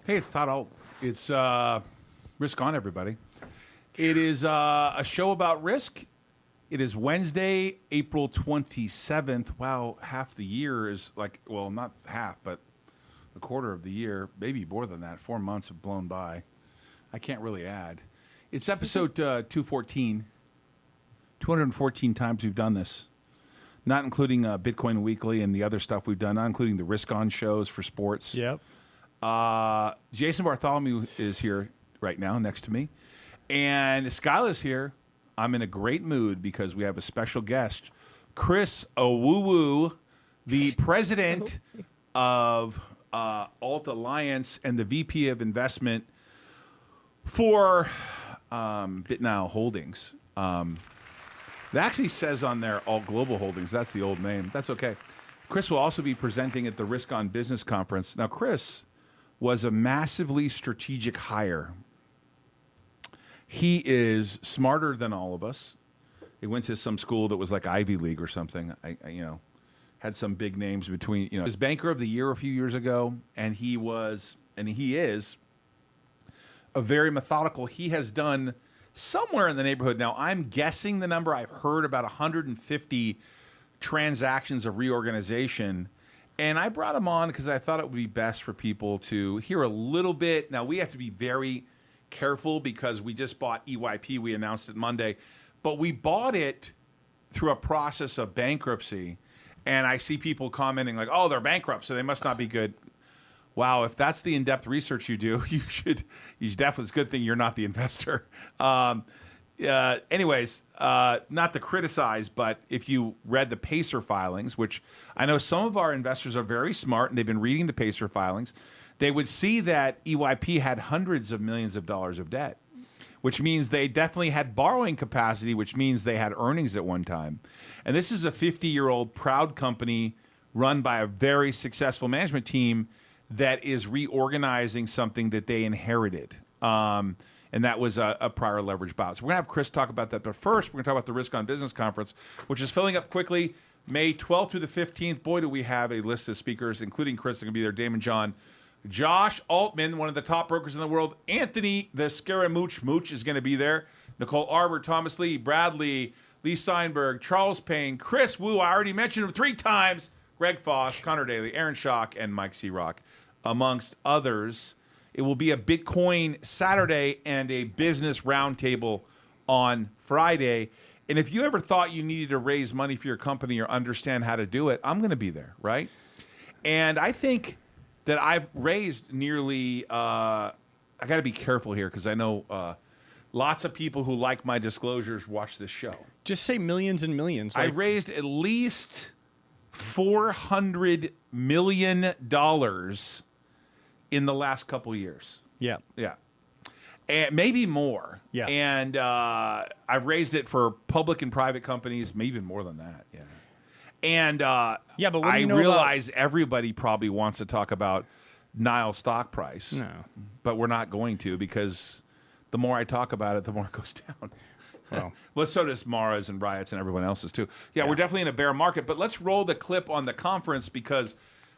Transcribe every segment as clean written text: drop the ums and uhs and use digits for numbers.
Hey, it's Todd Ault. It's Risk On, everybody. It is a show about risk. It is Wednesday, April 27th. Wow, half the year is like, well, not half, but a quarter of the year, maybe more than that. 4 months have blown by. I can't really add. It's episode 214. 214 times we've done this. Not including Bitcoin Weekly and the other stuff we've done, not including the Risk On shows for sports. Yep. Jason Bartholomew is here right now next to me. And Skyla's here. I'm in a great mood because we have a special guest, Chris Owuwu, the president of Ault Alliance and the VP of Investment for BitNile Holdings. That actually says on there Ault Global Holdings. That's the old name. That's okay. Chris will also be presenting at the Risk On Business Conference. Now, Chris was a massively strategic hire. He is smarter than all of us. He went to some school that was like Ivy League or something. I had some big names between, he was Banker of the Year a few years ago, and he is a very methodical. He has done somewhere in the neighborhood. Now, I'm guessing the number. I've heard about 150 transactions of reorganization. And I brought him on because I thought it would be best for people to hear a little bit. Now, we have to be very careful because we just bought EYP. We announced it Monday. But we bought it through a process of bankruptcy. And I see people commenting like, oh, they're bankrupt, so they must not be good. Wow, if that's the in-depth research you do, you should definitely, it's a good thing you're not the investor. Anyways, not to criticize, but if you read the PACER filings, which I know some of our investors are very smart and they've been reading the PACER filings, they would see that EYP had hundreds of millions of dollars of debt, which means they definitely had borrowing capacity, which means they had earnings at one time. And this is a 50-year-old proud company run by a very successful management team that is reorganizing something that they inherited. And that was a prior leverage buyout. So we're going to have Chris talk about that. But first, we're going to talk about the Risk On Business Conference, which is filling up quickly. May 12th through the 15th. Boy, do we have a list of speakers, including Chris, that are going to be there. Damon John. Josh Altman, one of the top brokers in the world. Anthony, the Scaramouche Mooch, is going to be there. Nicole Arbor, Thomas Lee, Bradley, Lee Steinberg, Charles Payne, Chris Wu, I already mentioned him 3 times, Greg Foss, Connor Daly, Aaron Schock, and Mike Searock, amongst others. It will be a Bitcoin Saturday and a business roundtable on Friday. And if you ever thought you needed to raise money for your company or understand how to do it, I'm going to be there, right? And I think that I've raised nearly, I got to be careful here because I know lots of people who like my disclosures watch this show. Just say millions and millions. I raised at least $400 million in the last couple years. Yeah. Yeah. And maybe more. Yeah. And I've raised it for public and private companies, maybe even more than that. Yeah. And but what do I you know realize everybody probably wants to talk about Nile stock price. No. But we're not going to because the more I talk about it, the more it goes down. Well, so does Mara's and Riot's and everyone else's too. Yeah, we're definitely in a bear market. But let's roll the clip on the conference because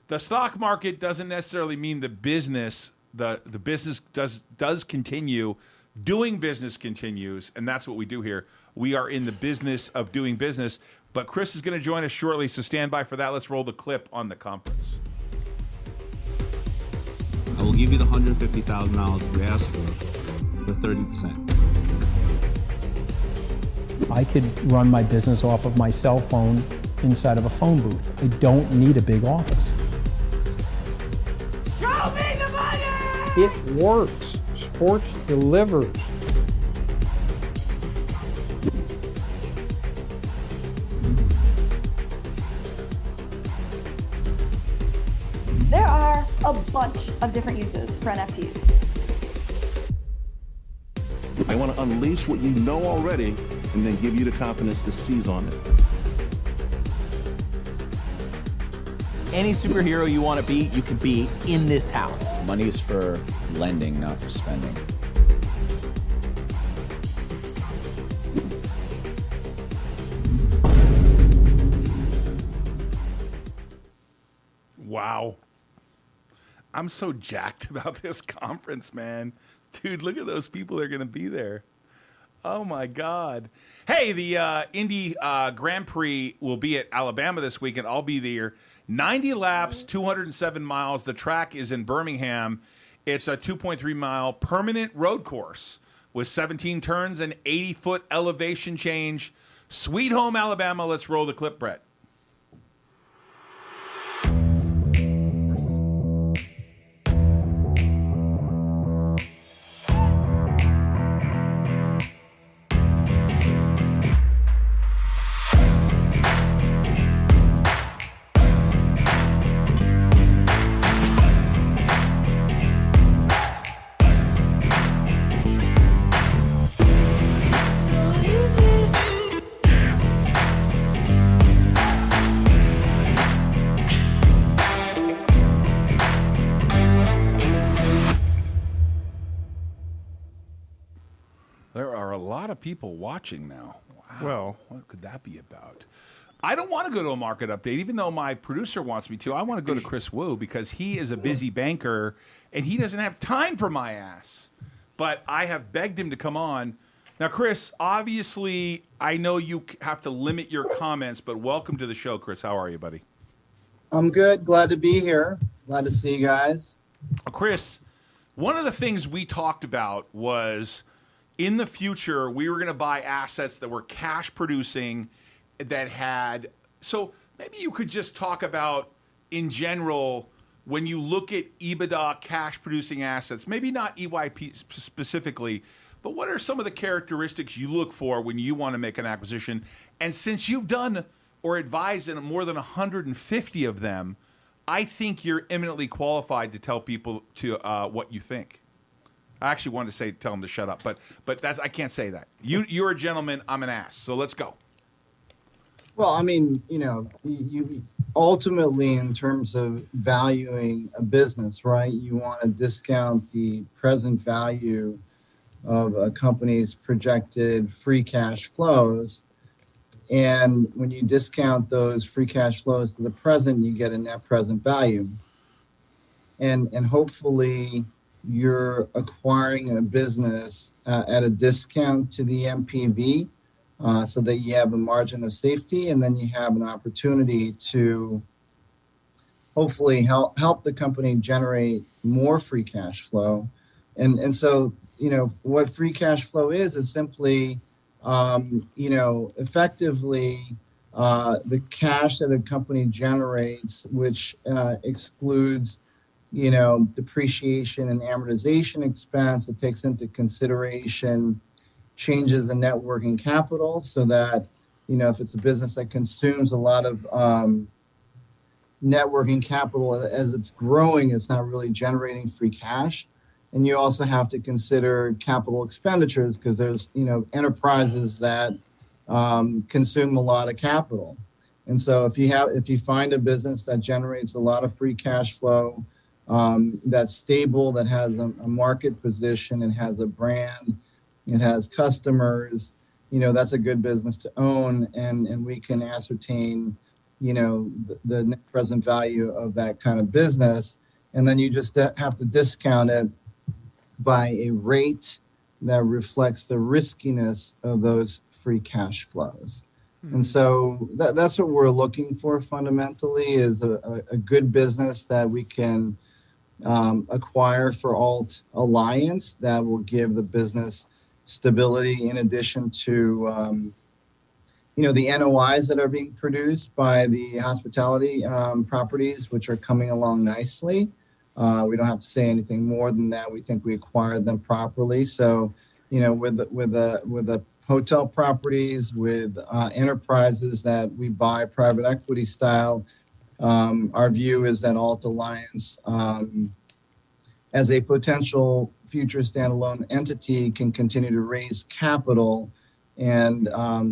the stock market doesn't necessarily mean the business. The business does continue. Doing business continues, and that's what we do here. We are in the business of doing business. But Chris is going to join us shortly, so stand by for that. Let's roll the clip on the conference. I will give you the $150,000 you asked for 30%. I could run my business off of my cell phone inside of a phone booth. I don't need a big office. Show me the money! It works. Sports delivers. There are a bunch of different uses for NFTs. I want to unleash what you know already and then give you the confidence to seize on it. Any superhero you want to be, you can be in this house. Money is for lending, not for spending. Wow. I'm so jacked about this conference, man. Dude, look at those people that are going to be there. Oh, my God. Hey, the Indy Grand Prix will be at Alabama this weekend. I'll be there. 90 laps, 207 miles. The track is in Birmingham. It's a 2.3-mile permanent road course with 17 turns and 80-foot elevation change. Sweet home, Alabama. Let's roll the clip, Brett. There are a lot of people watching now. Wow. Well, what could that be about? I don't want to go to a market update, even though my producer wants me to. I want to go to Chris Wu because he is a busy banker and he doesn't have time for my ass. But I have begged him to come on. Now, Chris, obviously, I know you have to limit your comments, but welcome to the show, Chris. How are you, buddy? I'm good. Glad to be here. Glad to see you guys. Chris, one of the things we talked about was in the future, we were going to buy assets that were cash producing that had, so maybe you could just talk about in general, when you look at EBITDA cash producing assets, maybe not EYP specifically, but what are some of the characteristics you look for when you want to make an acquisition? And since you've done or advised in more than 150 of them, I think you're eminently qualified to tell people to what you think. I actually wanted to say tell them to shut up, but that's I can't say that. You're a gentleman. I'm an ass. So let's go. Well, I mean, you ultimately, in terms of valuing a business, right? You want to discount the present value of a company's projected free cash flows. And when you discount those free cash flows to the present, you get a net present value. And hopefully you're acquiring a business at a discount to the MPV so that you have a margin of safety, and then you have an opportunity to hopefully help the company generate more free cash flow. And so, what free cash flow is simply, effectively the cash that a company generates, which excludes depreciation and amortization expense. It takes into consideration changes in net working capital so that, if it's a business that consumes a lot of net working capital as it's growing, it's not really generating free cash. And you also have to consider capital expenditures because there's, enterprises that consume a lot of capital. And so if you find a business that generates a lot of free cash flow, that's stable, that has a market position, and has a brand, it has customers, that's a good business to own, and we can ascertain, the net present value of that kind of business, and then you just have to discount it by a rate that reflects the riskiness of those free cash flows. And so that's what we're looking for fundamentally, is a good business that we can acquire for Ault Alliance that will give the business stability, in addition to the NOIs that are being produced by the hospitality properties, which are coming along nicely. We don't have to say anything more than that. We think we acquired them properly. So, with the hotel properties, with enterprises that we buy private equity style, our view is that Ault Alliance, as a potential future standalone entity, can continue to raise capital. And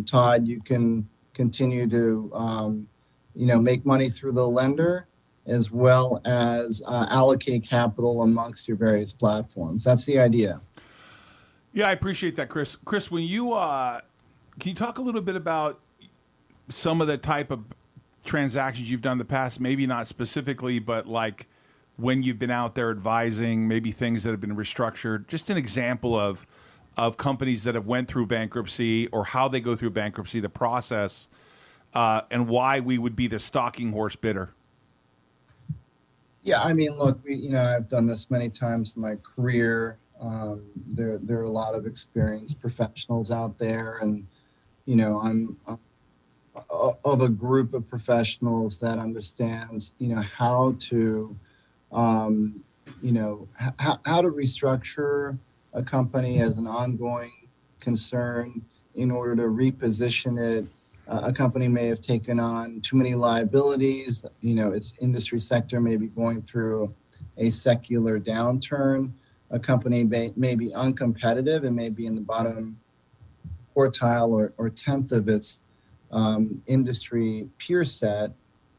Todd, you can continue to, make money through the lender, as well as allocate capital amongst your various platforms. That's the idea. Yeah, I appreciate that, Chris. Chris, when you can you talk a little bit about some of the type of transactions you've done in the past? Maybe not specifically, but like when you've been out there advising, maybe things that have been restructured, just an example of companies that have went through bankruptcy or how they go through bankruptcy, the process, and why we would be the stalking horse bidder. Yeah, I mean, look, I've done this many times in my career. There are a lot of experienced professionals out there, and I'm of a group of professionals that understands, how to, how to restructure a company as an ongoing concern in order to reposition it. A company may have taken on too many liabilities. Its industry sector may be going through a secular downturn. A company may be uncompetitive and may be in the bottom quartile or 10th of its industry peer set.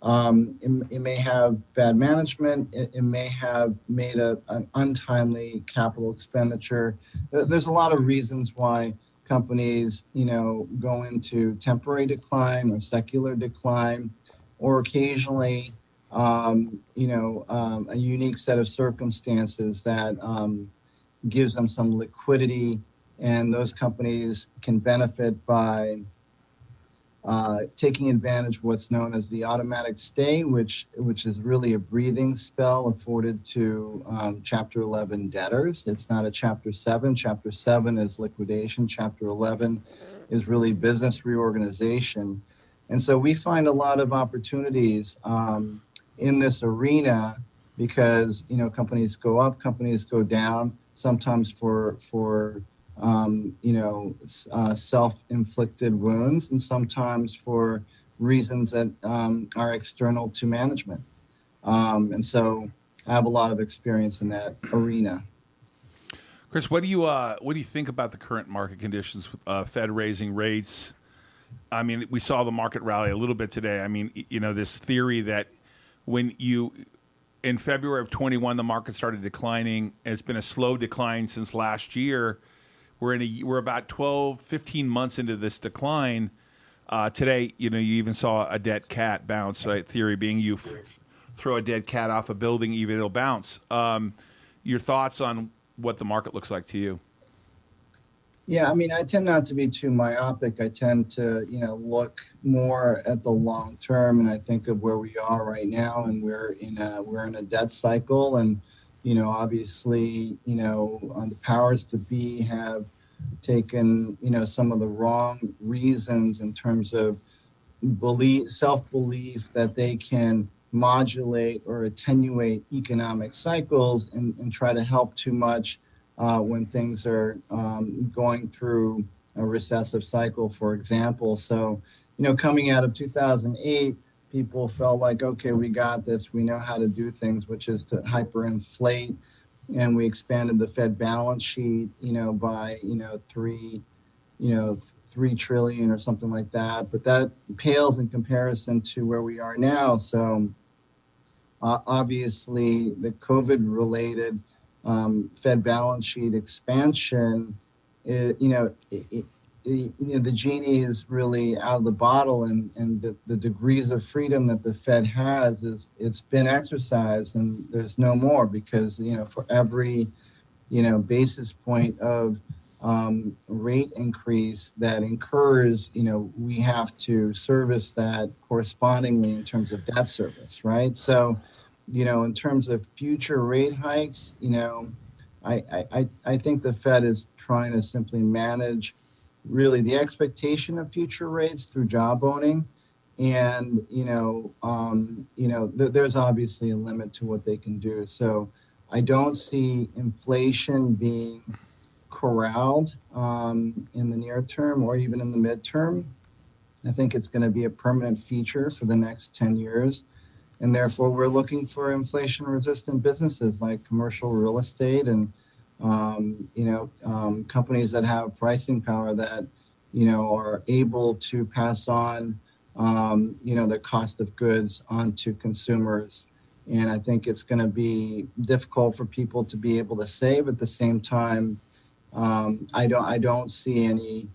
It may have bad management. It may have made an untimely capital expenditure. There's a lot of reasons why companies, go into temporary decline or secular decline, or occasionally, a unique set of circumstances that gives them some liquidity, and those companies can benefit by taking advantage of what's known as the automatic stay, which is really a breathing spell afforded to Chapter 11 debtors. It's not a Chapter 7. Chapter 7 is liquidation. Chapter 11 is really business reorganization. And so we find a lot of opportunities in this arena because, companies go up, companies go down, sometimes for self-inflicted wounds, and sometimes for reasons that are external to management. And so I have a lot of experience in that arena. Chris, what do you think about the current market conditions with Fed raising rates? I mean, we saw the market rally a little bit today. I mean, this theory that in February of 21, the market started declining. It's been a slow decline since last year. We're about 12, 15 months into this decline. Today, you even saw a dead cat bounce. Theory being you throw a dead cat off a building, even it'll bounce. Your thoughts on what the market looks like to you? Yeah, I mean, I tend not to be too myopic. I tend to, look more at the long term, and I think of where we are right now, and we're in a debt cycle, and obviously, the powers to be have taken, some of the wrong reasons in terms of self-belief that they can modulate or attenuate economic cycles and try to help too much when things are going through a recessive cycle, for example. So, coming out of 2008, people felt like, okay, we got this. We know how to do things, which is to hyperinflate. And we expanded the Fed balance sheet, by, 3 trillion or something like that. But that pales in comparison to where we are now. So obviously the COVID-related Fed balance sheet expansion, the genie is really out of the bottle, and the degrees of freedom that the Fed has it's been exercised, and there's no more, because for every basis point of rate increase that incurs, we have to service that correspondingly in terms of debt service, right? So in terms of future rate hikes, I think the Fed is trying to simply manage really the expectation of future rates through job owning. And, there's obviously a limit to what they can do. So I don't see inflation being corralled in the near term or even in the midterm. I think it's going to be a permanent feature for the next 10 years. And therefore, we're looking for inflation-resistant businesses like commercial real estate and companies that have pricing power that, are able to pass on, the cost of goods onto consumers. And I think it's going to be difficult for people to be able to save. At the same time, I don't see any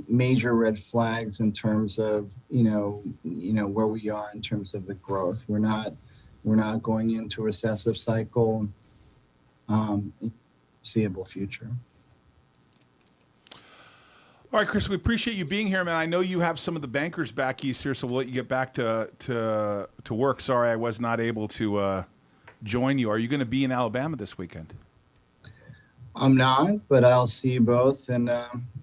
major red flags in terms of, where we are in terms of the growth. We're not, we're not going into a recessive cycle foreseeable future. All right, Chris, we appreciate you being here, man. I know you have some of the bankers back east here, so we'll let you get back to work. Sorry, I was not able to join you. Are you going to be in Alabama this weekend? I'm not, but I'll see you both in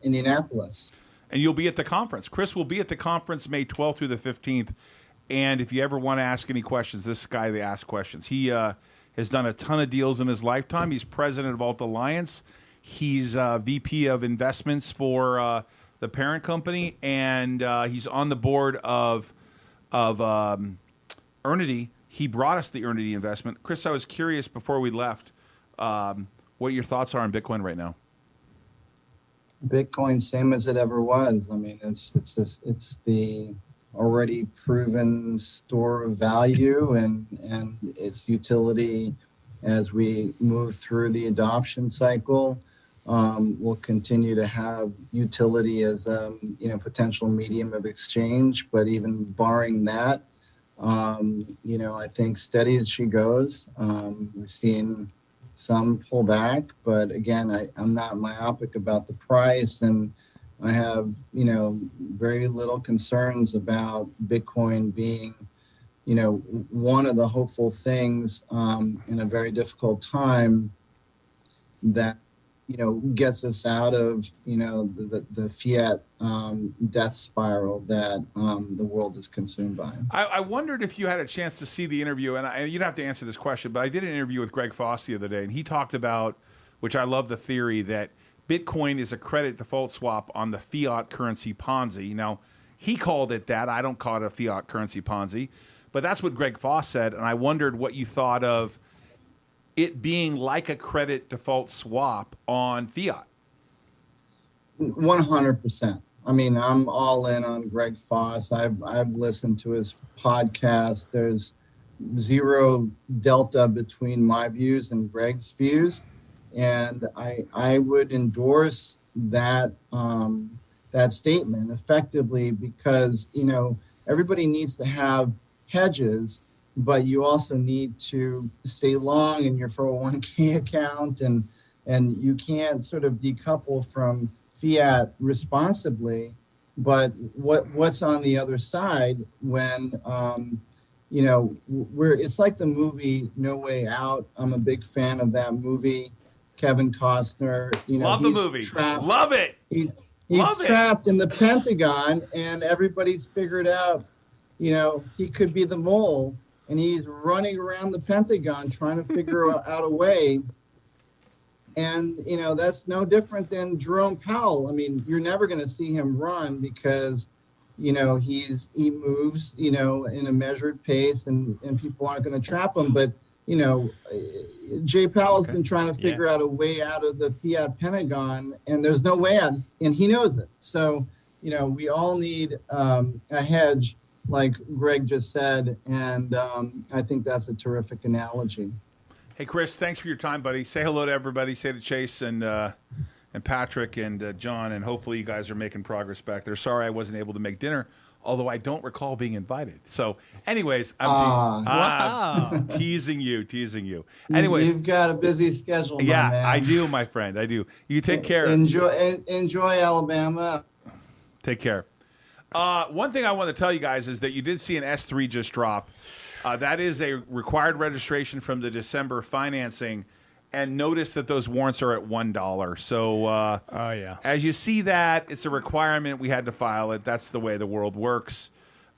Indianapolis. And you'll be at the conference. Chris will be at the conference May 12th through the 15th. And if you ever want to ask any questions, this guy, they ask questions. He has done a ton of deals in his lifetime. He's president of Ault Alliance. He's VP of investments for the parent company, and he's on the board of Earnity. He brought us the Earnity investment. Chris, I was curious before we left what your thoughts are on Bitcoin right now. Bitcoin, same as it ever was. I mean, it's the already proven store of value and its utility as we move through the adoption cycle. We'll continue to have utility as potential medium of exchange, but even barring that, I think steady as she goes. We're seeing some pullback, but again, I'm not myopic about the price, and I have very little concerns about Bitcoin being one of the hopeful things in a very difficult time that gets us out of the fiat death spiral that the world is consumed by. I wondered if you had a chance to see the interview, and you don't have to answer this question, but I did an interview with Greg Foss the other day, and he talked about, which I love the theory, that Bitcoin is a credit default swap on the fiat currency Ponzi. Now, he called it that. I don't call it a fiat currency Ponzi, but that's what Greg Foss said, and I wondered what you thought of it being like a credit default swap on fiat. 100%. I mean, I'm all in on Greg Foss. I've listened to his podcast. There's zero delta between my views and Greg's views, and I would endorse that that statement effectively because everybody needs to have hedges, but you also need to stay long in your 401k account, and you can't sort of decouple from fiat responsibly. But what's on the other side when it's like the movie No Way Out. I'm a big fan of that movie. Kevin Costner, love the movie. Love it. He's trapped in the Pentagon, and everybody's figured out, he could be the mole, and he's running around the Pentagon trying to figure out a way. And, that's no different than Jerome Powell. I mean, you're never going to see him run because, he moves, in a measured pace, and people aren't going to trap him. But, Jay Powell's been trying to figure out a way out of the fiat Pentagon, and there's no way out, and he knows it. So, we all need a hedge, like Greg just said, and I think that's a terrific analogy. Hey, Chris, thanks for your time, buddy. Say hello to everybody. Say to Chase and Patrick and John, and hopefully you guys are making progress back there. Sorry I wasn't able to make dinner, although I don't recall being invited. So, anyways, I'm teasing you. Anyways, you've got a busy schedule, my man. I do, my friend. I do. You take care. Enjoy Alabama. Take care. One thing I want to tell you guys is that you did see an S3 just drop. That is a required registration from the December financing, and notice that those warrants are at $1. So, as you see that, it's a requirement. We had to file it. That's the way the world works.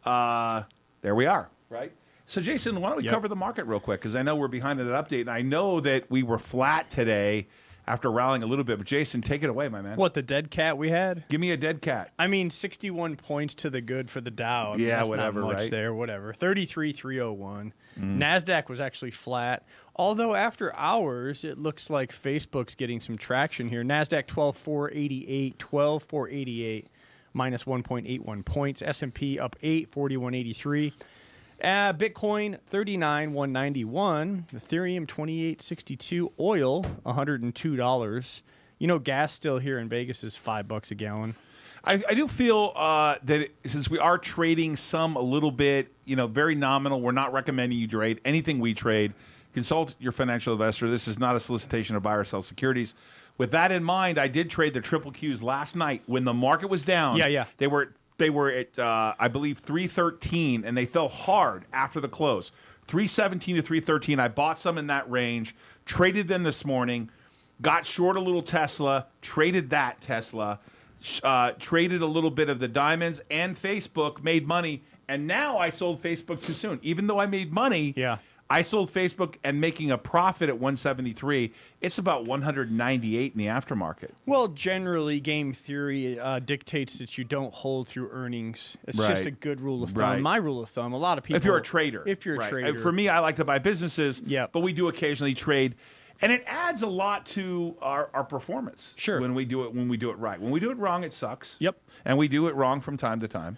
There we are, right? So, Jason, why don't we cover the market real quick? Because I know we're behind in that update, and I know that we were flat today after rallying a little bit. But, Jason, take it away, my man. What, the dead cat we had? Give me a dead cat. I mean, 61 points to the good for the Dow. I mean, yeah, that's whatever, not much right? there, whatever. 33,301. NASDAQ was actually flat. Although after hours, it looks like Facebook's getting some traction here. NASDAQ 12,488, 12,488, minus 1.81 points. S&P up 8, 41.83. Bitcoin 39,191, Ethereum 28.62, oil $102. Gas still here in Vegas is $5 a gallon. I do feel since we are trading some a little bit, very nominal, we're not recommending you trade anything we trade. Consult your financial investor. This is not a solicitation to buy or sell securities. With that in mind, I did trade the triple Qs last night when the market was down. Yeah. They were at I believe 313, and they fell hard after the close. 317 to 313. I bought some in that range, traded them this morning, got short a little Tesla, traded that Tesla, traded a little bit of the diamonds and Facebook, made money, and now I sold Facebook too soon. Even though I made money, I sold Facebook and making a profit at 173. It's about 198 in the aftermarket. Well, generally, game theory dictates that you don't hold through earnings. It's just a good rule of thumb. Right. My rule of thumb, a lot of people... If you're a trader. If you're a trader. For me, I like to buy businesses, but we do occasionally trade. And it adds a lot to our performance. Sure. When we do it right. When we do it wrong, it sucks. Yep. And we do it wrong from time to time.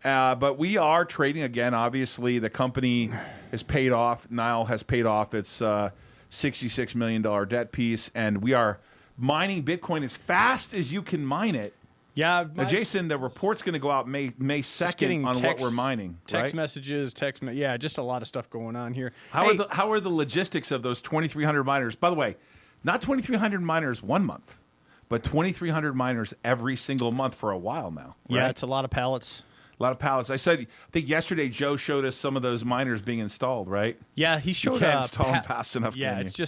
But we are trading again. Obviously, the company has paid off. Nile has paid off its $66 million debt piece, and we are mining Bitcoin as fast as you can mine it. Yeah. Now, Jason, the report's going to go out May 2nd on what we're mining. Text messages, just a lot of stuff going on here. How are the logistics of those 2,300 miners? By the way, not 2,300 miners 1 month, but 2,300 miners every single month for a while now. Right? Yeah, it's a lot of pallets. A lot of pallets. I think yesterday Joe showed us some of those miners being installed, right? Yeah, he showed you can't install them fast enough, can you?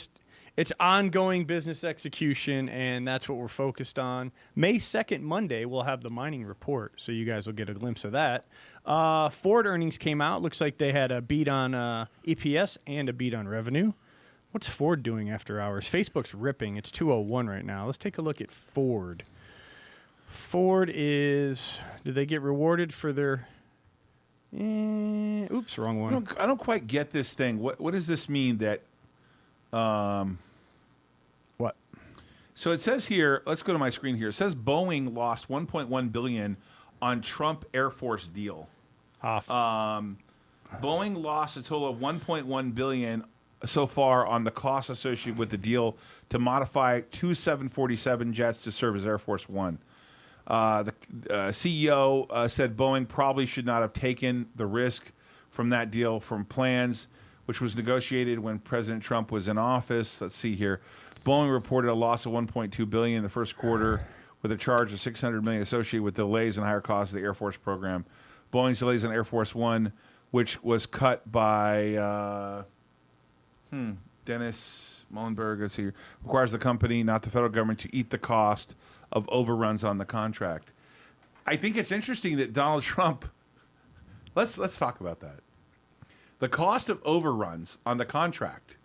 It's ongoing business execution, and that's what we're focused on. May 2nd, Monday, we'll have the mining report, so you guys will get a glimpse of that. Ford earnings came out. Looks like they had a beat on EPS and a beat on revenue. What's Ford doing after hours? Facebook's ripping. It's 201 right now. Let's take a look at Ford. Ford is... Did they get rewarded for their... oops, wrong one. I don't quite get this thing. What does this mean that... What? So it says here, let's go to my screen here. It says Boeing lost $1.1 billion on Trump Air Force deal. Boeing lost a total of $1.1 billion so far on the costs associated with the deal to modify two 747 jets to serve as Air Force One. The CEO said Boeing probably should not have taken the risk from that deal from plans, which was negotiated when President Trump was in office. Let's see here. Boeing reported a loss of $1.2 billion in the first quarter, with a charge of $600 million associated with delays and higher costs of the Air Force program. Boeing's delays on Air Force One, which was cut by Dennis Muhlenberg, let's see here, requires the company, not the federal government, to eat the cost of overruns on the contract. I think it's interesting that Donald Trump. Let's talk about that. The cost of overruns on the contract.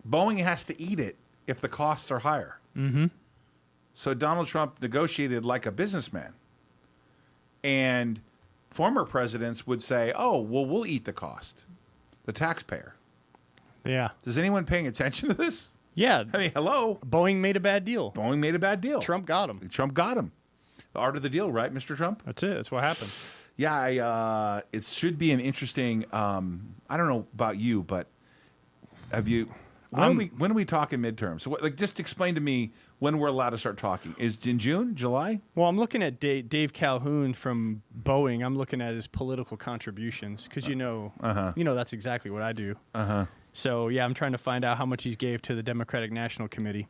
Boeing has to eat it if the costs are higher. Mm-hmm. So Donald Trump negotiated like a businessman. And former presidents would say, oh, well, we'll eat the cost. The taxpayer. Yeah. Is anyone paying attention to this? Yeah. I mean, hello. Boeing made a bad deal. Boeing made a bad deal. Trump got him. Trump got him. The art of the deal, right, Mr. Trump? That's it. That's what happened. Yeah, it should be an interesting. I don't know about you, but have you? When are we talking midterms? So, just explain to me when we're allowed to start talking. Is it in June, July? Well, I'm looking at Dave Calhoun from Boeing. I'm looking at his political contributions because that's exactly what I do. So yeah, I'm trying to find out how much he gave to the Democratic National Committee.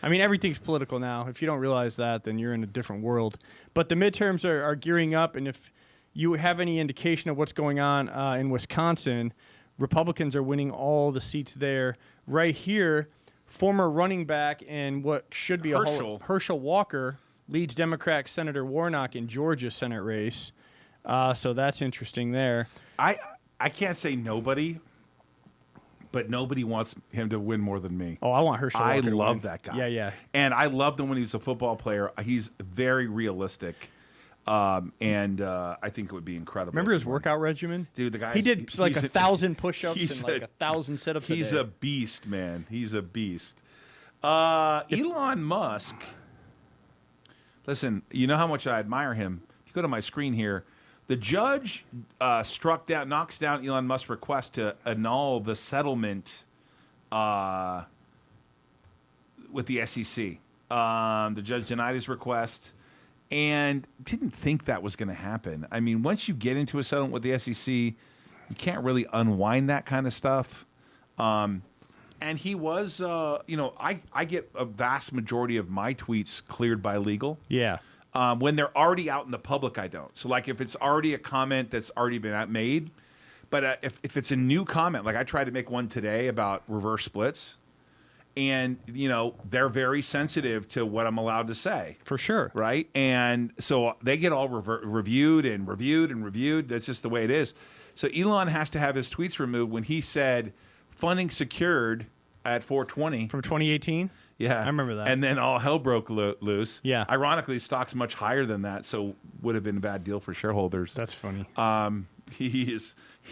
I mean, everything's political now. If you don't realize that, then you're in a different world. But the midterms are gearing up, and if you have any indication of what's going on in Wisconsin, Republicans are winning all the seats there. Right here, former running back and what should be Herschel Walker leads Democrat Senator Warnock in Georgia Senate race. So that's interesting there. I can't say nobody, but nobody wants him to win more than me. Oh, I want Herschel Walker. I love that guy. Yeah. And I loved him when he was a football player. He's very realistic. And I think it would be incredible. Remember his workout regimen? Dude, the guy. He did like 1,000 push-ups and like 1,000 sit-ups a day. He's a beast, man. He's a beast. Elon Musk. Listen, you know how much I admire him. If you go to my screen here, the judge knocks down Elon Musk's request to annul the settlement with the SEC. The judge denied his request. and didn't think that was going to happen. I mean, once you get into a settlement with the SEC, you can't really unwind that kind of stuff. And he was, I get a vast majority of my tweets cleared by legal. Yeah. When they're already out in the public, I don't. So, like, if it's already a comment that's already been made, but if it's a new comment, like I tried to make one today about reverse splits, and, they're very sensitive to what I'm allowed to say. For sure. Right? And so they get all reviewed and reviewed and reviewed. That's just the way it is. So Elon has to have his tweets removed when he said funding secured at 420 from 2018. Yeah, I remember that. And then all hell broke loose. Yeah. Ironically, stock's much higher than that, so would have been a bad deal for shareholders. That's funny. He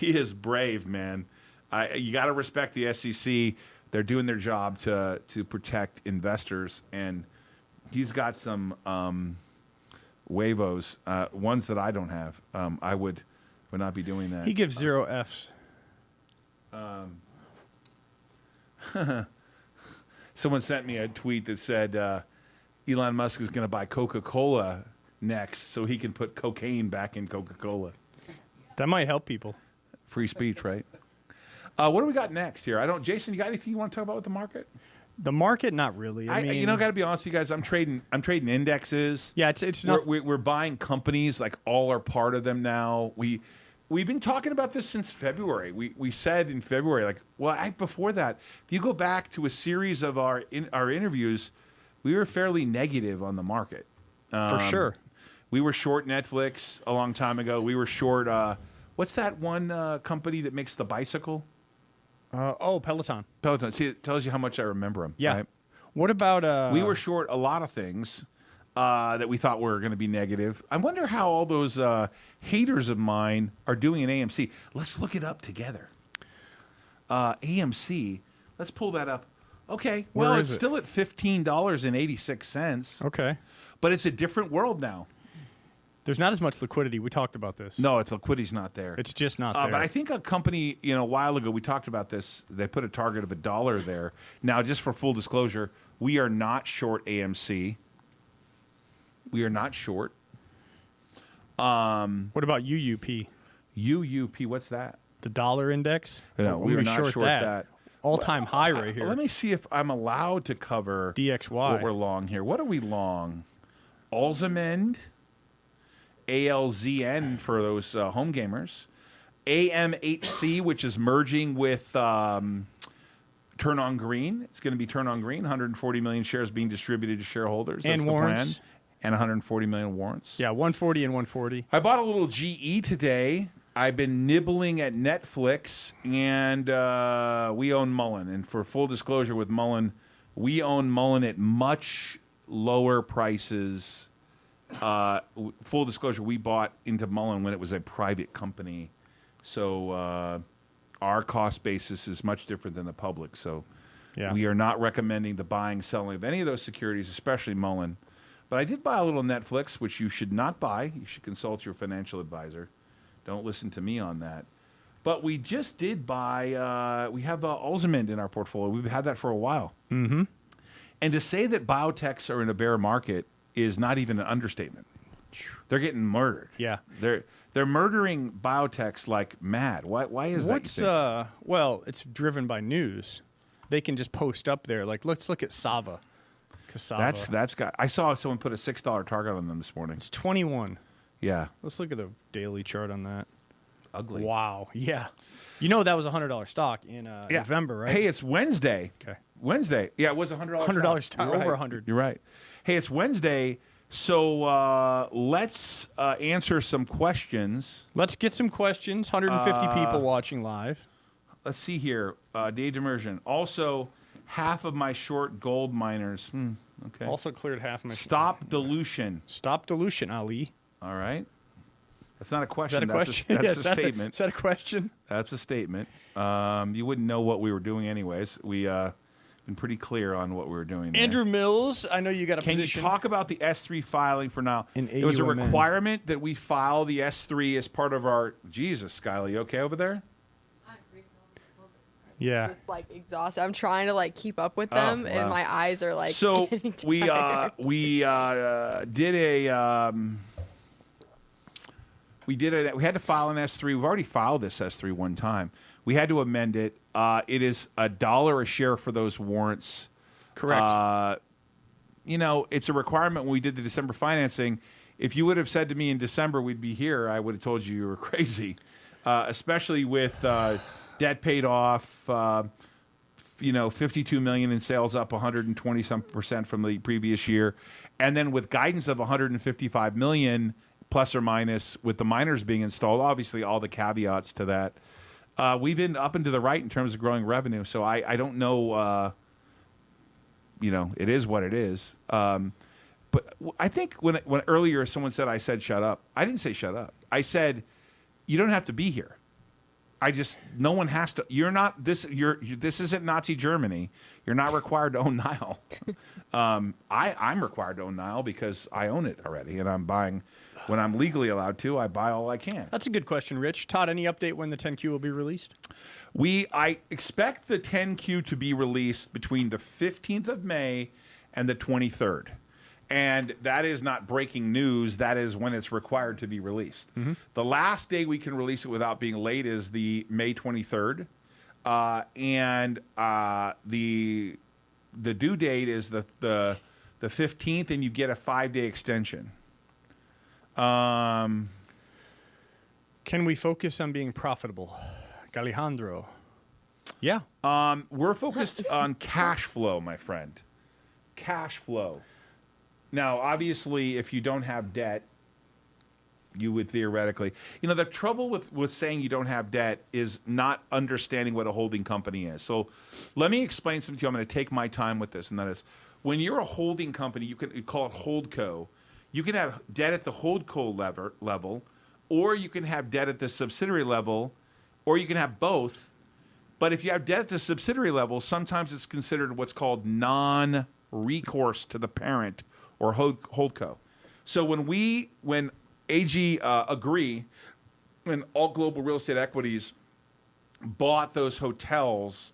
is brave, man. You got to respect the SEC. They're doing their job to protect investors, and he's got some huevos, ones that I don't have. I would not be doing that. He gives 0 Fs. Someone sent me a tweet that said Elon Musk is going to buy Coca-Cola next so he can put cocaine back in Coca-Cola. That might help people. Free speech, right? What do we got next here? Jason, you got anything you want to talk about with the market? The market, not really. I mean, got to be honest with you guys. I'm trading indexes. Yeah, it's not. We're buying companies, like all are part of them now. We've been talking about this since February. We said in February, before that, if you go back to a series of our interviews, we were fairly negative on the market. For sure. We were short Netflix a long time ago. We were short, what's that one company that makes the bicycle? Peloton. Peloton. See, it tells you how much I remember them. Yeah. Right? What about... We were short a lot of things that we thought were going to be negative. I wonder how all those haters of mine are doing in AMC. Let's look it up together. AMC, let's pull that up. Okay, well, it's still at $15.86. Okay. But it's a different world now. There's not as much liquidity. We talked about this. No, liquidity's not there. It's just not there. But I think a company, a while ago, we talked about this. They put a target of $1 there. Now, just for full disclosure, we are not short AMC. We are not short. What about UUP? UUP, what's that? The dollar index? No, we are not short that. All-time high right here. Let me see if I'm allowed to cover DXY. What we're long here. What are we long? Alzamend, ALZN for those home gamers, AMHC, which is merging with Turn On Green. It's going to be Turn On Green. 140 million shares being distributed to shareholders. And that's warrants. The plan. And 140 million warrants. Yeah, 140 and 140. I bought a little GE today. I've been nibbling at Netflix, and we own Mullen. And for full disclosure with Mullen, we own Mullen at much lower prices. Full disclosure, we bought into Mullen when it was a private company. So our cost basis is much different than the public. So we are not recommending the buying, selling of any of those securities, especially Mullen. But I did buy a little Netflix, which you should not buy. You should consult your financial advisor. Don't listen to me on that. But we just did buy, we have Alzamend in our portfolio. We've had that for a while. Mm-hmm. And to say that biotechs are in a bear market is not even an understatement. They're getting murdered. Yeah. They're murdering biotechs like mad. Why is that? Well, it's driven by news. They can just post up there. Like, let's look at Sava. That's got. I saw someone put a $6 target on them this morning. It's 21. Yeah. Let's look at the daily chart on that. Ugly. Wow. Yeah. That was a $100 stock in November, right? Hey, it's Wednesday. Okay. Wednesday. Yeah, it was a $100. $100 stock. Over 100. You're right. Hey, it's Wednesday. So let's answer some questions. Let's get some questions. 150 people watching live. Let's see here. Dave Demersion. Also, half of my short gold miners. Okay. Also cleared half my. Stop dilution. Stop dilution, Ali. All right. That's not a question. Is that a question? That's a statement. Is that a question? That's a statement. You wouldn't know what we were doing anyways. We been pretty clear on what we were doing there. Andrew Mills, I know you got a position. Can you talk about the S3 filing for now? It was a requirement that we file the S3 as part of our... Jesus, Skyler, you okay over there? Yeah. It's like exhausted. I'm trying to like keep up with them, and my eyes are like. So getting we tired. we had to file an S3. We've already filed this S3 one time. We had to amend it. It is $1 a share for those warrants. Correct. It's a requirement when we did the December financing. If you would have said to me in December we'd be here, I would have told you were crazy, especially with debt paid off, 52 million in sales, up 120% from the previous year, and then with guidance of 155 million plus or minus, with the miners being installed. Obviously, all the caveats to that. We've been up and to the right in terms of growing revenue. So I don't know. It is what it is. But I think when earlier someone said I said shut up, I didn't say shut up. I said you don't have to be here. No one has to. You're not this. This isn't Nazi Germany. You're not required to own Nile. I'm required to own Nile because I own it already, and I'm buying when I'm legally allowed to. I buy all I can. That's a good question, Rich. Todd, any update when the 10Q will be released? I expect the 10Q to be released between the 15th of May and the 23rd. And that is not breaking news. That is when it's required to be released. Mm-hmm. The last day we can release it without being late is the May 23rd. And the due date is the 15th, and you get a 5-day extension. Can we focus on being profitable? Alejandro. Yeah. We're focused on cash flow, my friend. Cash flow. Now, obviously, if you don't have debt, you would theoretically... the trouble with saying you don't have debt is not understanding what a holding company is. So let me explain something to you. I'm going to take my time with this, and that is, when you're a holding company, you call it holdco. You can have debt at the holdco level, or you can have debt at the subsidiary level, or you can have both. But if you have debt at the subsidiary level, sometimes it's considered what's called non-recourse to the parent or holdco. So when AG Agree, when All Global Real Estate Equities bought those hotels,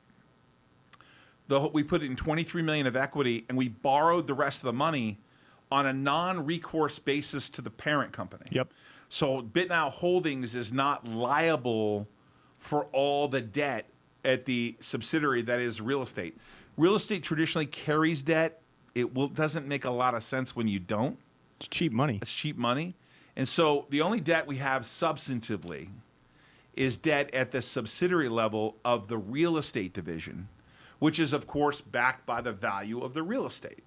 we put in $23 million of equity, and we borrowed the rest of the money on a non-recourse basis to the parent company. Yep. So BitNow Holdings is not liable for all the debt at the subsidiary that is real estate. Real estate traditionally carries debt. It doesn't make a lot of sense when you don't. It's cheap money. It's cheap money. And so the only debt we have substantively is debt at the subsidiary level of the real estate division, which is, of course, backed by the value of the real estate.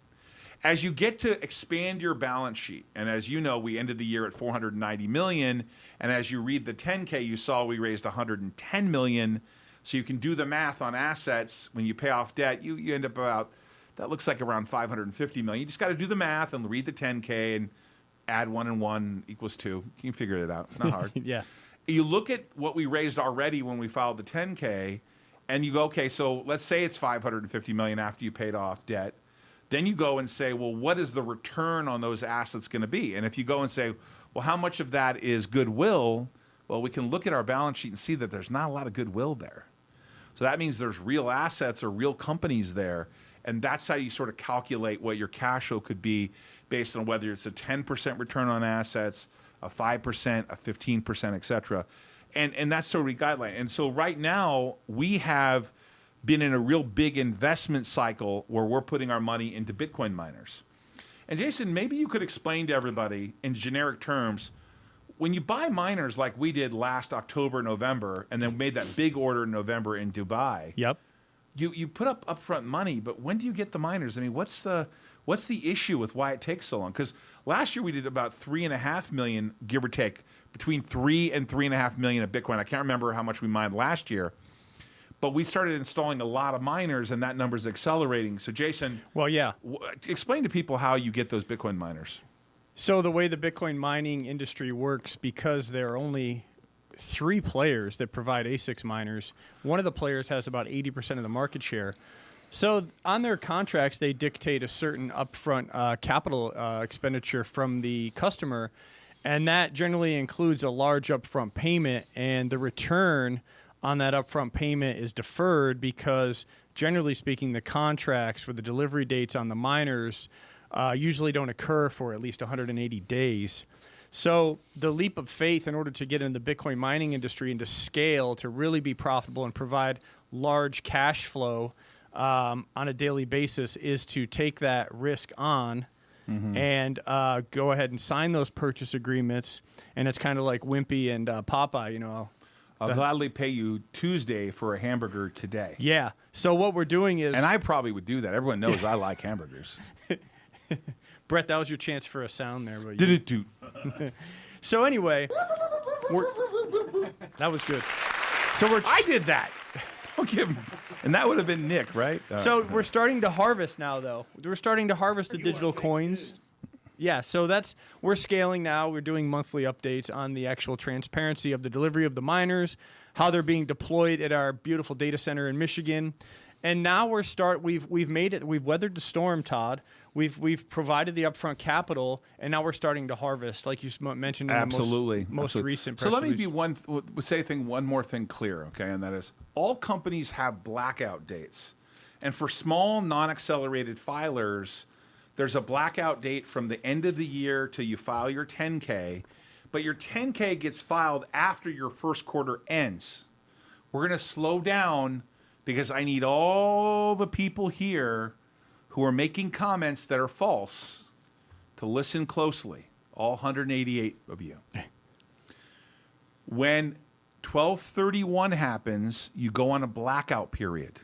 As you get to expand your balance sheet, and as you know, we ended the year at $490 million, and as you read the 10K, you saw we raised $110 million, so you can do the math on assets. When you pay off debt, you end up that looks like around $550 million. You just got to do the math and read the 10K and add 1 and 1 equals 2. You can figure it out. It's not hard. Yeah. You look at what we raised already when we filed the 10K, and you go, okay, so let's say it's $550 million after you paid off debt. Then you go and say, well, what is the return on those assets going to be? And if you go and say, well, how much of that is goodwill? Well, we can look at our balance sheet and see that there's not a lot of goodwill there. So that means there's real assets or real companies there. And that's how you sort of calculate what your cash flow could be based on whether it's a 10% return on assets, a 5%, a 15%, et cetera. And that's sort of the guideline. And so right now, we have been in a real big investment cycle where we're putting our money into Bitcoin miners. And Jason, maybe you could explain to everybody in generic terms, when you buy miners like we did last October, November, and then made that big order in November in Dubai. Yep. You put up upfront money, but when do you get the miners? I mean, what's the issue with why it takes so long? Because last year we did about 3.5 million, give or take, between 3 and 3.5 million of Bitcoin. I can't remember how much we mined last year, but we started installing a lot of miners, and that number's accelerating. So, Jason, well, yeah, explain to people how you get those Bitcoin miners. So the way the Bitcoin mining industry works, because there are only 3 players that provide ASICs miners, one of the players has about 80% of the market share. So on their contracts, they dictate a certain upfront capital expenditure from the customer, and that generally includes a large upfront payment, and the return on that upfront payment is deferred because, generally speaking, the contracts for the delivery dates on the miners usually don't occur for at least 180 days. So the leap of faith in order to get into the Bitcoin mining industry and to scale, to really be profitable and provide large cash flow on a daily basis, is to take that risk on and go ahead and sign those purchase agreements. And it's kind of like Wimpy and Popeye, you know. I'll gladly pay you Tuesday for a hamburger today. Yeah. So what we're doing is... And I probably would do that. Everyone knows I like hamburgers. Brett, that was your chance for a sound there. But Did it do? So anyway, that was good. So I did that. Don't give him. And that would have been Nick, right? So we're starting to harvest now, though. We're starting to harvest the digital coins. Yeah, so we're scaling now. We're doing monthly updates on the actual transparency of the delivery of the miners, how they're being deployed at our beautiful data center in Michigan. And now we've made it. We've weathered the storm, Todd. We've provided the upfront capital, and now we're starting to harvest, like you mentioned in the most recent press So let me release. be one more thing clear, okay? And that is, all companies have blackout dates, and for small non-accelerated filers, there's a blackout date from the end of the year till you file your 10K, but your 10K gets filed after your first quarter ends. We're going to slow down because I need all the people here who are making comments that are false to listen closely, all 188 of you. When 12/31 happens, you go on a blackout period.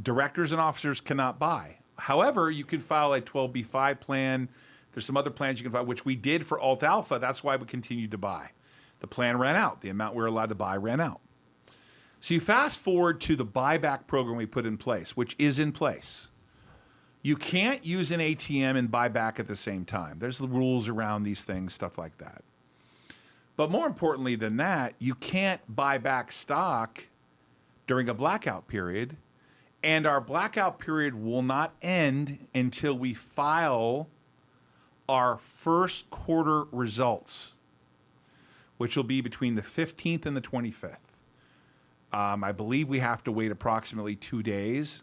Directors and officers cannot buy. However, you can file a 12B5 plan. There's some other plans you can file, which we did for Alt Alpha. That's why we continued to buy. The plan ran out. The amount we were allowed to buy ran out. So you fast forward to the buyback program we put in place, which is in place. You can't use an ATM and buy back at the same time. There's the rules around these things, stuff like that. But more importantly than that, you can't buy back stock during a blackout period. And our blackout period will not end until we file our first quarter results, which will be between the 15th and the 25th. I believe we have to wait approximately 2 days,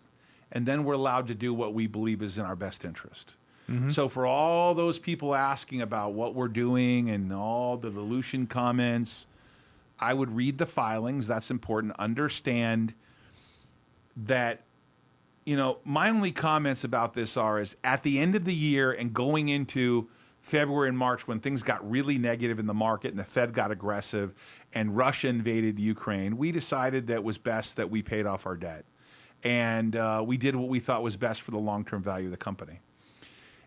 and then we're allowed to do what we believe is in our best interest. So for all those people asking about what we're doing and all the dilution comments, I would read the filings. That's important. Understand that, you know, my only comments about this is at the end of the year and going into February and March, when things got really negative in the market and the Fed got aggressive and Russia invaded Ukraine, we decided that it was best that we paid off our debt. And we did what we thought was best for the long-term value of the company.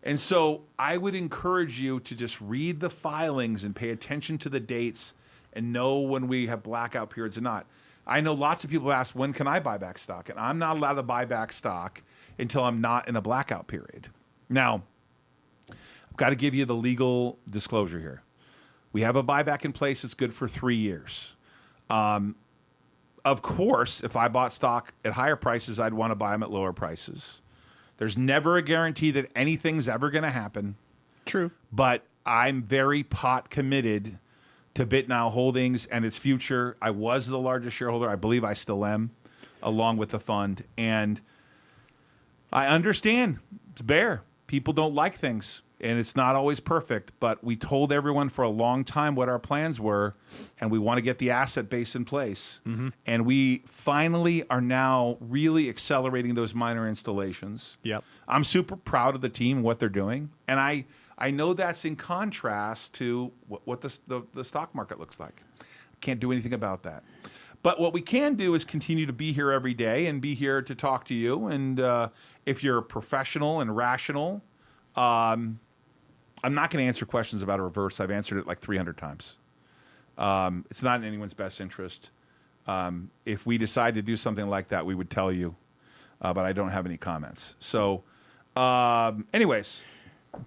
And so I would encourage you to just read the filings and pay attention to the dates and know when we have blackout periods or not. I know lots of people ask, when can I buy back stock? And I'm not allowed to buy back stock until I'm not in a blackout period. Now, I've got to give you the legal disclosure here. We have a buyback in place that's good for 3 years. Of course, if I bought stock at higher prices, I'd want to buy them at lower prices. There's never a guarantee that anything's ever going to happen. True. But I'm very pot committed to BitNow Holdings and its future. I was the largest shareholder. I believe I still am, along with the fund. And I understand it's bear. People don't like things, and it's not always perfect. But we told everyone for a long time what our plans were, and we want to get the asset base in place. And we finally are now really accelerating those miner installations. Yep. I'm super proud of the team and what they're doing. And I know that's in contrast to what the stock market looks like. Can't do anything about that. But what we can do is continue to be here every day and be here to talk to you. And if you're professional and rational, I'm not going to answer questions about a reverse. I've answered it like 300 times. It's not in anyone's best interest. If we decide to do something like that, we would tell you. But I don't have any comments. So anyways,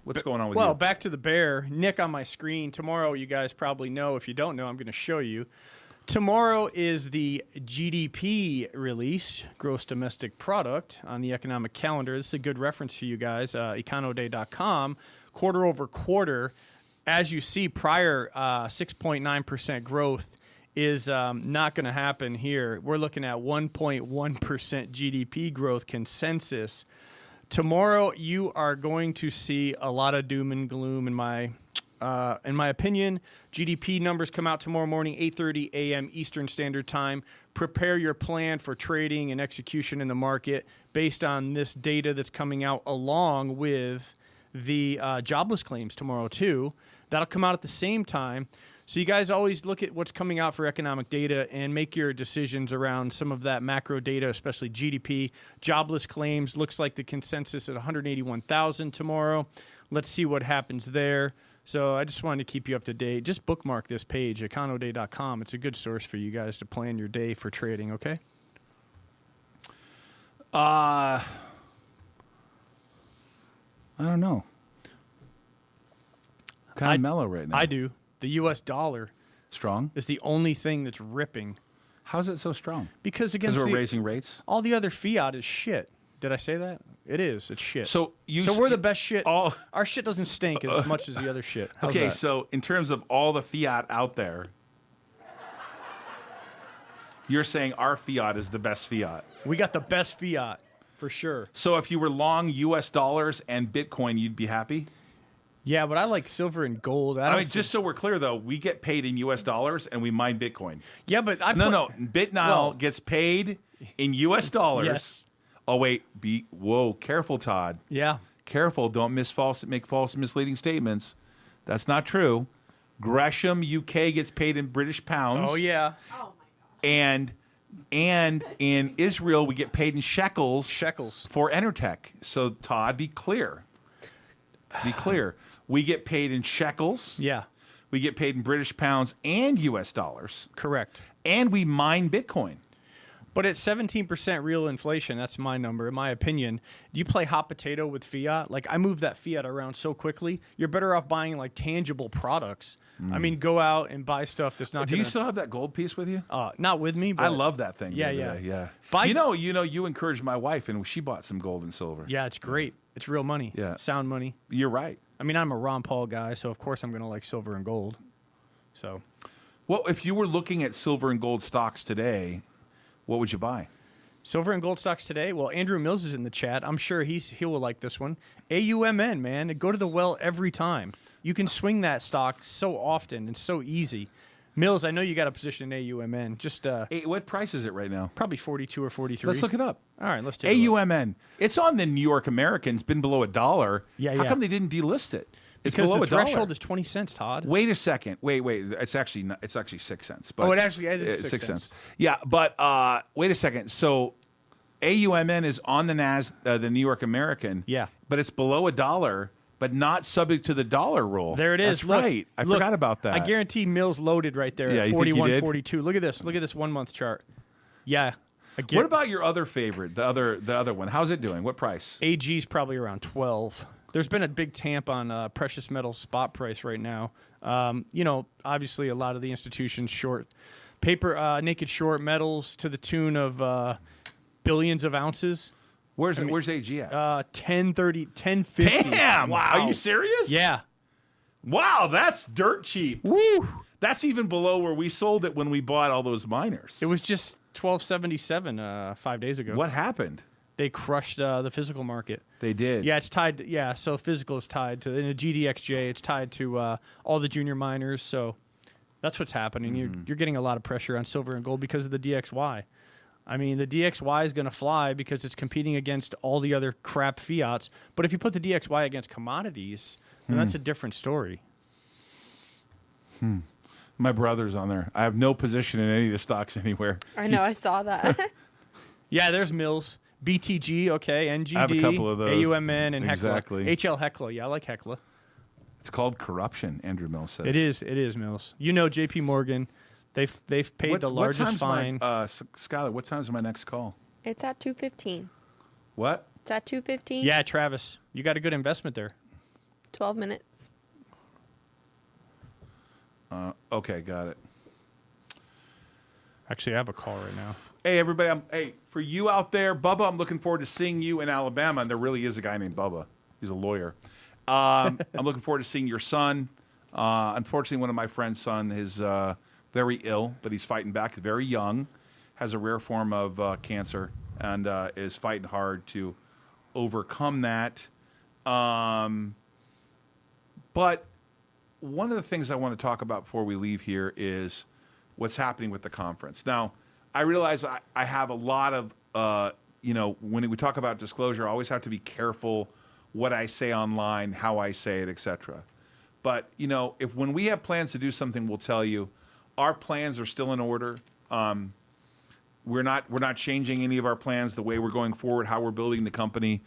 what's going on with you? Well, back to the bear. Nick on my screen. Tomorrow, you guys probably know. If you don't know, I'm going to show you. Tomorrow is the GDP release, gross domestic product, on the economic calendar. This is a good reference for you guys, econoday.com. Quarter over quarter, as you see, prior 6.9% growth is not going to happen here. We're looking at 1.1% GDP growth consensus. Tomorrow, you are going to see a lot of doom and gloom in my opinion. GDP numbers come out tomorrow morning, 8:30 a.m. Eastern Standard Time. Prepare your plan for trading and execution in the market based on this data that's coming out, along with the jobless claims tomorrow, too. That'll come out at the same time. So you guys always look at what's coming out for economic data and make your decisions around some of that macro data, especially GDP. Jobless claims looks like the consensus at 181,000 tomorrow. Let's see what happens there. So I just wanted to keep you up to date. Just bookmark this page, econoday.com. It's a good source for you guys to plan your day for trading, okay? I don't know. Kind of mellow right now. I do. The U.S. dollar Strong? is the only thing that's ripping. How's it so strong? Because against we're raising rates? all the other fiat is shit. Did I say that? It is. It's shit. So we're the best shit. Our shit doesn't stink as much as the other shit. How's okay, that? so in terms of all the fiat out there, you're saying our fiat is the best fiat. We got the best fiat, for sure. So if you were long U.S. dollars and Bitcoin, you'd be happy? Yeah, but I like silver and gold. I mean, just so we're clear, though, we get paid in U.S. dollars and we mine Bitcoin. Yeah, but No, BitNile gets paid in U.S. dollars. Yes. Oh, wait. Whoa, careful, Todd. Yeah. Careful. Don't make false misleading statements. That's not true. Gresham, UK gets paid in British pounds. Oh, yeah. And in Israel, we get paid in shekels. Shekels. For Enertech. So, Todd, be clear. Be clear. We get paid in shekels. Yeah. We get paid in British pounds and U.S. dollars. Correct. And we mine Bitcoin. But at 17% real inflation, that's my number, in my opinion. You play hot potato with fiat. Like, I move that fiat around so quickly. You're better off buying, like, tangible products. I mean, go out and buy stuff that's not Do you still have that gold piece with you? Not with me, but I love that thing. Yeah, the yeah. other day, yeah. Buy- You encouraged my wife, and she bought some gold and silver. Yeah, it's great. It's real money. Yeah. Sound money. You're right. I mean, I'm a Ron Paul guy, so of course I'm going to like silver and gold. So, Well, if you were looking at silver and gold stocks today, what would you buy? silver and gold stocks today. Well, Andrew Mills is in the chat. I'm sure he will like this one. AUMN, man. Go to the well every time. You can swing that stock so often and so easy. Mills, I know you got a position in AUMN. Just Hey, what price is it right now? probably 42 or 43. Let's look it up. All right, let's take a look. AUMN. It's on the New York American. It's been below $1. Yeah, How yeah. come they didn't delist it? It's Because below the $1. threshold is 20 cents, Todd. Wait a second. Wait. It's actually 6 cents. But Oh, it actually is 6 cents. Yeah, but wait a second. So AUMN is on the New York American. Yeah. But it's below $1, but not subject to the dollar rule. There it is. That's Look, right. I look, forgot about that. I guarantee Mills loaded right there Yeah, at you think he 41, did? 42. Look at this. Look at this 1 month chart. Yeah. What about your other favorite, the other one? How's it doing? What price? AG's probably around 12. There's been a big tamp on precious metal spot price right now. Obviously a lot of the institutions short paper, naked short metals to the tune of billions of ounces. Where's AG at? 1030, 1050. Damn! Wow. Are you serious? Yeah. Wow, that's dirt cheap. Woo! That's even below where we sold it when we bought all those miners. It was just 1277 5 days ago. What happened? They crushed the physical market. They did. Yeah, it's tied. Yeah, so physical is tied to in the GDXJ. It's tied to all the junior miners. So that's what's happening. You're getting a lot of pressure on silver and gold because of the DXY. I mean, the DXY is going to fly because it's competing against all the other crap fiats. But if you put the DXY against commodities, then that's a different story. My brother's on there. I have no position in any of the stocks anywhere. I know, I saw that. Yeah, there's Mills. BTG, okay, NGD, I have a couple of those. AUMN, and Hecla. Exactly. HL Hecla, yeah, I like Hecla. It's called corruption, Andrew Mills says. It is, Mills. You know JP Morgan, they've paid the largest fine. Skylar, what time's my next call? It's at 2:15. What? It's at 2:15. Yeah, Travis, you got a good investment there. 12 minutes. Okay, got it. Actually, I have a call right now. Hey, everybody. Hey, for you out there, Bubba, I'm looking forward to seeing you in Alabama. And there really is a guy named Bubba. He's a lawyer. I'm looking forward to seeing your son. Unfortunately, one of my friend's son, the very ill, but he's fighting back. He's very young, has a rare form of cancer, and is fighting hard to overcome that. But one of the things I want to talk about before we leave here is what's happening with the conference. Now, I realize I have a lot of, when we talk about disclosure, I always have to be careful what I say online, how I say it, etc. But, when we have plans to do something, we'll tell you. Our plans are still in order. We're not changing any of our plans, the way we're going forward, how we're building the company.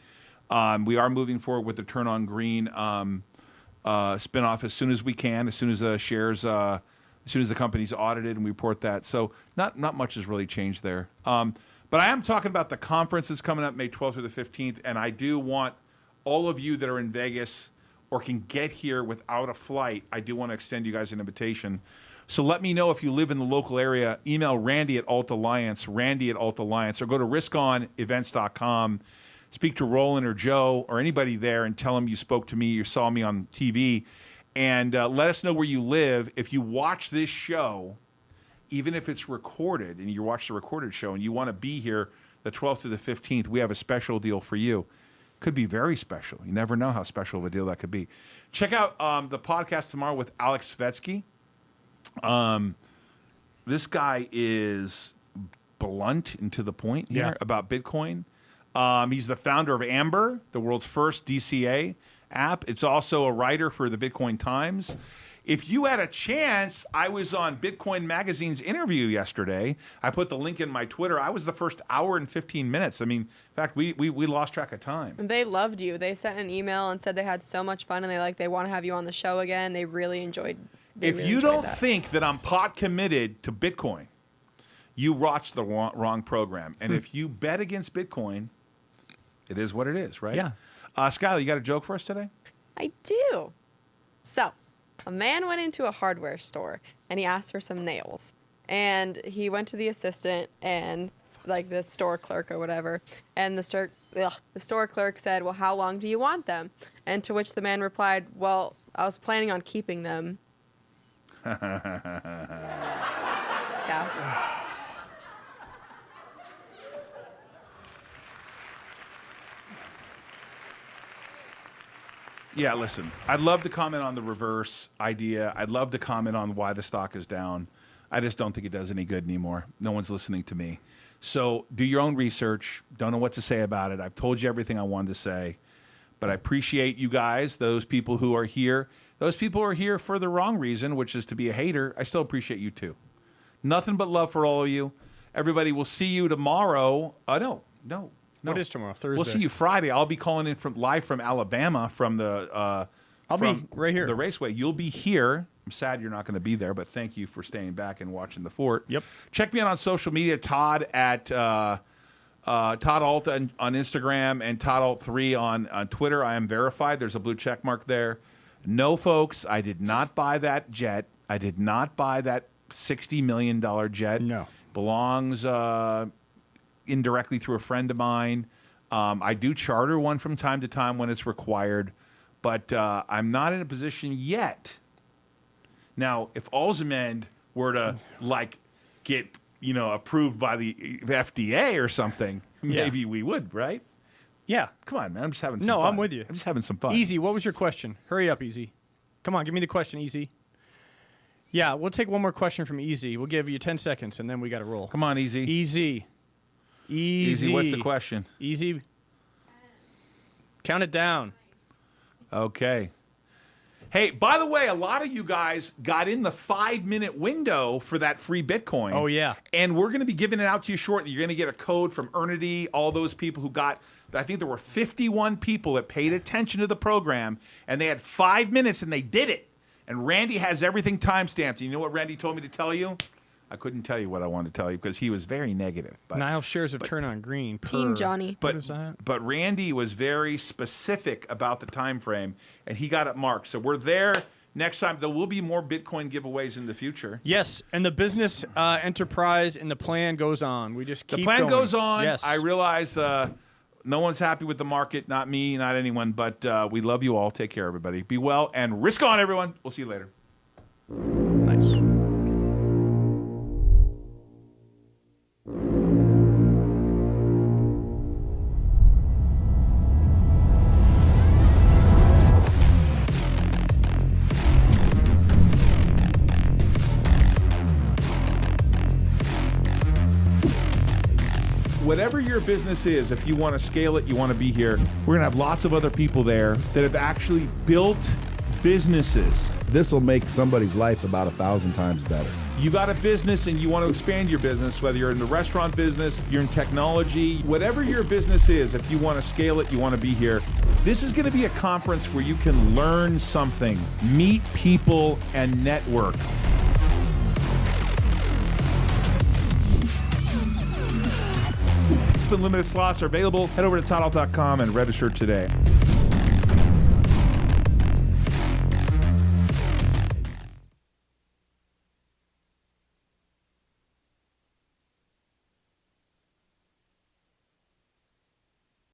We are moving forward with the Turn on Green spinoff as soon as we can, as soon as the shares, as soon as the company's audited and we report that. So not much has really changed there. But I am talking about the conference that's coming up May 12th through the 15th, and I do want all of you that are in Vegas or can get here without a flight, I do want to extend you guys an invitation. So let me know if you live in the local area. Email Randy at Ault Alliance, Randy at Ault Alliance, or go to riskonevents.com. Speak to Roland or Joe or anybody there and tell them you spoke to me, you saw me on TV, and let us know where you live. If you watch this show, even if it's recorded and you watch the recorded show and you want to be here the 12th to the 15th, we have a special deal for you. Could be very special. You never know how special of a deal that could be. Check out the podcast tomorrow with Alex Svetsky. This guy is blunt and to the point here about Bitcoin. He's the founder of Amber, the world's first DCA app. It's also a writer for the Bitcoin Times. If you had a chance, I was on Bitcoin Magazine's interview yesterday. I put the link in my Twitter. I was the first hour and 15 minutes. I mean, in fact, we lost track of time. They loved you. They sent an email and said they had so much fun and they want to have you on the show again. They really enjoyed. If you don't think that I'm pot committed to Bitcoin, you watched the wrong program. And if you bet against Bitcoin, it is what it is, right? Yeah. Skylar, you got a joke for us today? I do. So, a man went into a hardware store and he asked for some nails. And he went to the assistant and the store clerk or whatever. And the store clerk said, "Well, how long do you want them?" And to which the man replied, "Well, I was planning on keeping them." Yeah. Yeah, listen, I'd love to comment on the reverse idea. I'd love to comment on why the stock is down. I just don't think it does any good anymore. No one's listening to me. So do your own research. Don't know what to say about it. I've told you everything I wanted to say. But I appreciate you guys, those people who are here. Those people are here for the wrong reason, which is to be a hater. I still appreciate you too. Nothing but love for all of you. Everybody, will see you tomorrow. No. What is tomorrow? Thursday. We'll see you Friday. I'll be calling in live from Alabama from the I'll be right here. The Raceway. You'll be here. I'm sad you're not going to be there, but thank you for staying back and watching the fort. Yep. Check me out on social media, Todd at Todd Ault on Instagram and Todd Ault 3 on Twitter. I am verified. There's a blue check mark there. No, folks, I did not buy that jet. I did not buy that $60 million jet. No. Belongs indirectly through a friend of mine. I do charter one from time to time when it's required, but I'm not in a position yet. Now, if Alzamend were to get approved by the FDA or something, maybe we would, right? Yeah. Come on, man. I'm just having some fun. No, I'm with you. I'm just having some fun. Easy, what was your question? Hurry up, Easy. Come on, give me the question, Easy. Yeah, we'll take one more question from Easy. We'll give you 10 seconds, and then we got to roll. Come on, Easy. Easy. What's the question? Easy. Count it down. Okay. Hey, by the way, a lot of you guys got in the 5-minute window for that free Bitcoin. Oh, yeah. And we're going to be giving it out to you shortly. You're going to get a code from Earnity, all those people who got, I think there were 51 people that paid attention to the program, and they had 5 minutes, and they did it. And Randy has everything timestamped. And you know what Randy told me to tell you? I couldn't tell you what I wanted to tell you because he was very negative. But, Nile shares of Turn on Green. Team Johnny. What is that? But Randy was very specific about the time frame, and he got it marked. So we're there next time. There will be more Bitcoin giveaways in the future. Yes, and the business enterprise and the plan goes on. We just keep the plan going. goes on. Yes. I realize no one's happy with the market, not me, not anyone, but we love you all. Take care, everybody. Be well, and risk on, everyone. We'll see you later. Nice. Whatever your business is, if you want to scale it, you want to be here, we're going to have lots of other people there that have actually built businesses. This will make somebody's life about 1,000 times better. You got a business and you want to expand your business, whether you're in the restaurant business, you're in technology, whatever your business is, if you want to scale it, you want to be here. This is going to be a conference where you can learn something, meet people, and network. Limited slots are available. Head over to ToddAult.com and register today.